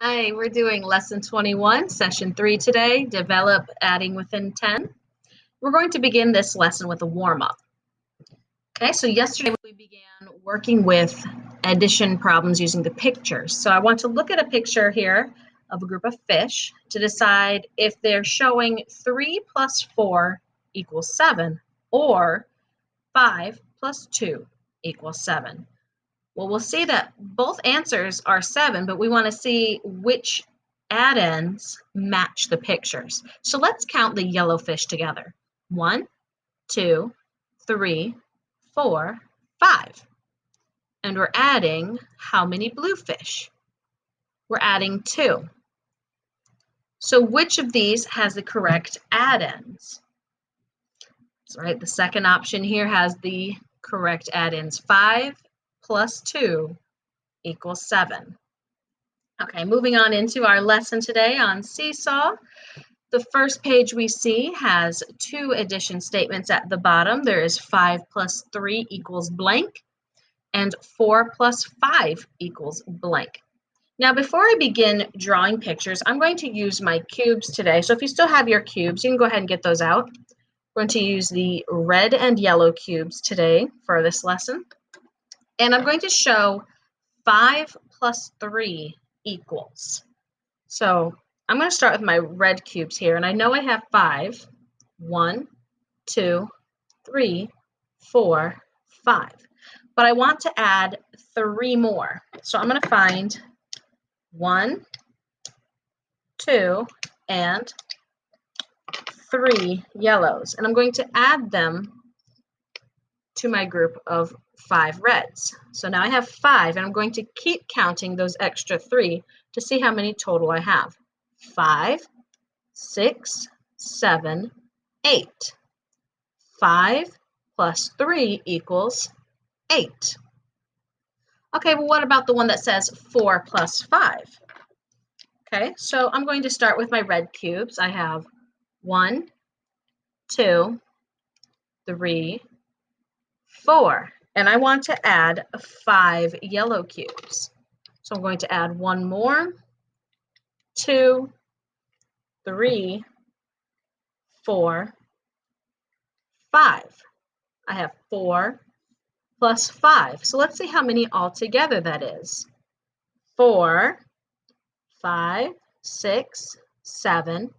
Hi, we're doing lesson 21, session 3 today, develop adding within 10. We're going to begin this lesson with a warm-up. Okay, so yesterday we began working with addition problems using the pictures. So I want to look at a picture here of a group of fish to decide if they're showing 3 plus 4 equals 7 or 5 plus 2 equals 7. Well, we'll see that both answers are 7, but we want to see which add-ins match the pictures. So let's count the yellow fish together. 1, 2, 3, 4, 5. And we're adding how many blue fish? We're adding 2. So which of these has the correct add-ins? So, right, the second option here has the correct add-ins. 5 plus 2 equals 7. Okay, moving on into our lesson today on Seesaw. The first page we see has 2 addition statements at the bottom. There is 5 plus 3 equals blank, and 4 plus 5 equals blank. Now, before I begin drawing pictures, I'm going to use my cubes today. So if you still have your cubes, you can go ahead and get those out. I'm going to use the red and yellow cubes today for this lesson. And I'm going to show 5 plus 3 equals. So I'm going to start with my red cubes here, and I know I have 5. 1, 2, 3, 4, 5. But I want to add 3 more. So I'm going to find 1, 2, and 3 yellows. And I'm going to add them to my group of 5 reds. So now I have 5, and I'm going to keep counting those extra 3 to see how many total I have. 5, 6, 7, 8. 5 plus 3 equals 8. Okay, well, what about the one that says 4 plus 5? Okay, so I'm going to start with my red cubes. I have 1, 2, 3, 4. And I want to add 5 yellow cubes. So I'm going to add 1 more, 2, 3, 4, 5. I have 4 plus 5. So let's see how many altogether that is. 4, 5, 6, 7,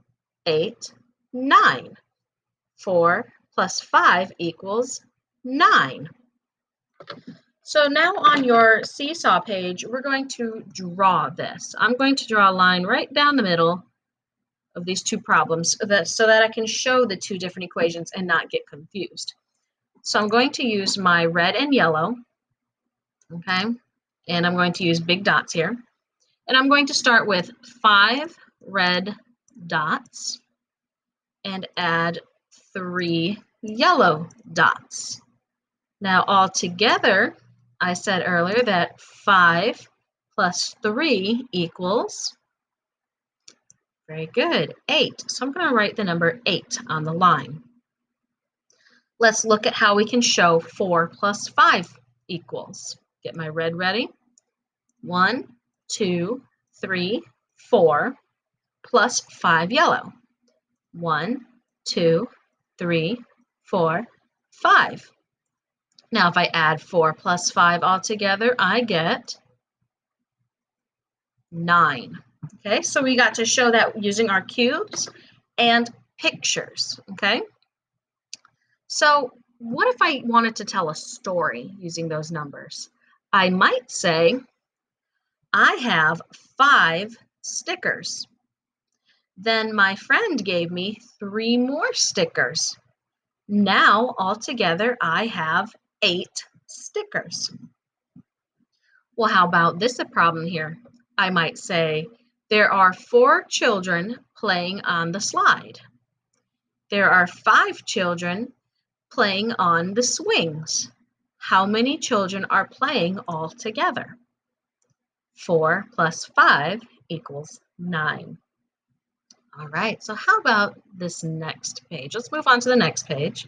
8, 9. 4 plus 5 equals 9. So now on your seesaw page, we're going to draw this. I'm going to draw a line right down the middle of these 2 problems so that I can show the 2 different equations and not get confused. So I'm going to use my red and yellow, okay? And I'm going to use big dots here. And I'm going to start with 5 red dots and add 3 yellow dots. Now all together, I said earlier that 5 plus 3 equals, very good, 8. So I'm going to write the number 8 on the line. Let's look at how we can show 4 plus 5 equals. Get my red ready. 1, 2, 3, 4 plus 5 yellow. 1, 2, 3, 4, 5. Now if I add 4 plus 5 all together, I get 9. Okay, so we got to show that using our cubes and pictures, okay? So what if I wanted to tell a story using those numbers? I might say, I have 5 stickers. Then my friend gave me 3 more stickers. Now, altogether, I have 8 stickers. Well, how about this problem here? I might say, there are 4 children playing on the slide. There are 5 children playing on the swings. How many children are playing all together? 4 plus 5 equals 9. All right, so how about this next page? Let's move on to the next page.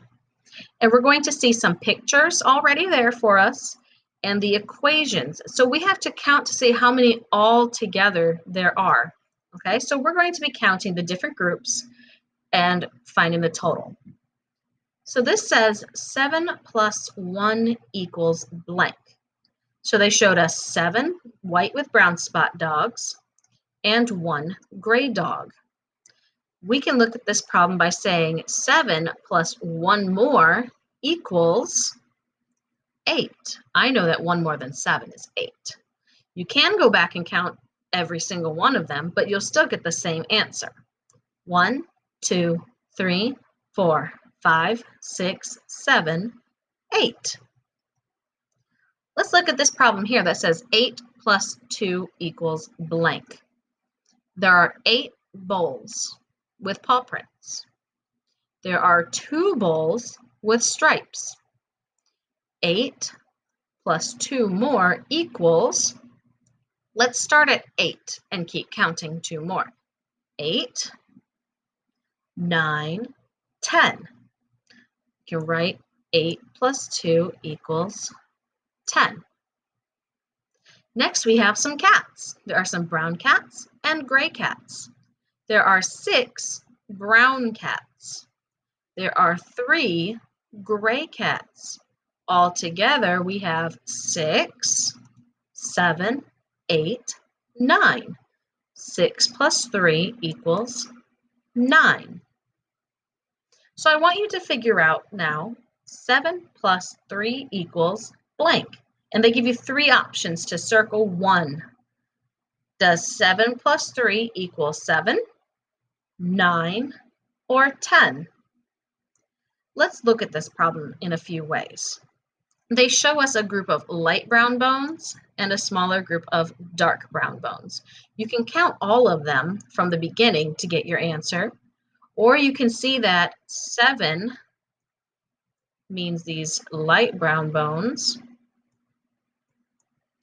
And we're going to see some pictures already there for us and the equations. So we have to count to see how many all together there are. Okay, so we're going to be counting the different groups and finding the total. So this says 7 plus 1 equals blank. So they showed us 7 white with brown spot dogs and 1 gray dog. We can look at this problem by saying 7 plus 1 more equals 8. I know that 1 more than 7 is 8. You can go back and count every single one of them, but you'll still get the same answer. 1, 2, 3, 4, 5, 6, 7, 8. Let's look at this problem here that says 8 plus 2 equals blank. There are 8 bowls with paw prints. There are 2 bowls with stripes. 8 plus 2 more equals, let's start at 8 and keep counting 2 more. 8, 9, 10. You can write 8 plus 2 equals 10. Next, we have some cats. There are some brown cats and gray cats. There are 6 brown cats. There are 3 gray cats. Altogether, we have 6, 7, 8, 9. 6 plus 3 equals 9. So I want you to figure out now 7 plus 3 equals blank. And they give you 3 options to circle 1. Does 7 plus 3 equal 7, 9, or 10? Let's look at this problem in a few ways. They show us a group of light brown bones and a smaller group of dark brown bones. You can count all of them from the beginning to get your answer, or you can see that 7 means these light brown bones,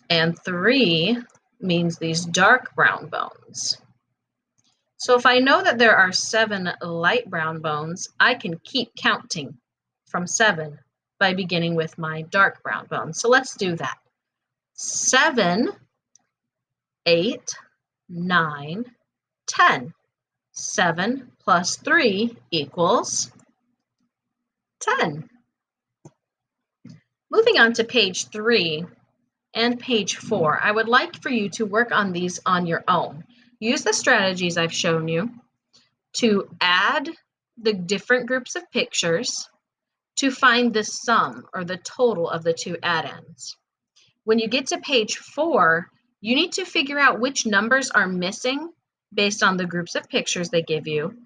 and 3 means these dark brown bones. So if I know that there are 7 light brown bones, I can keep counting from 7 by beginning with my dark brown bones. So let's do that. 7, 8, 9, 10. 7 plus 3 equals 10. Moving on to page 3 and page 4, I would like for you to work on these on your own. Use the strategies I've shown you to add the different groups of pictures to find the sum or the total of the 2 addends. When you get to page 4, you need to figure out which numbers are missing based on the groups of pictures they give you,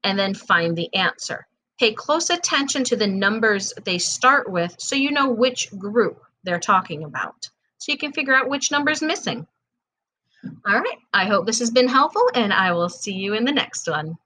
and then find the answer. Pay close attention to the numbers they start with so you know which group they're talking about, so you can figure out which number is missing. All right, I hope this has been helpful, and I will see you in the next one.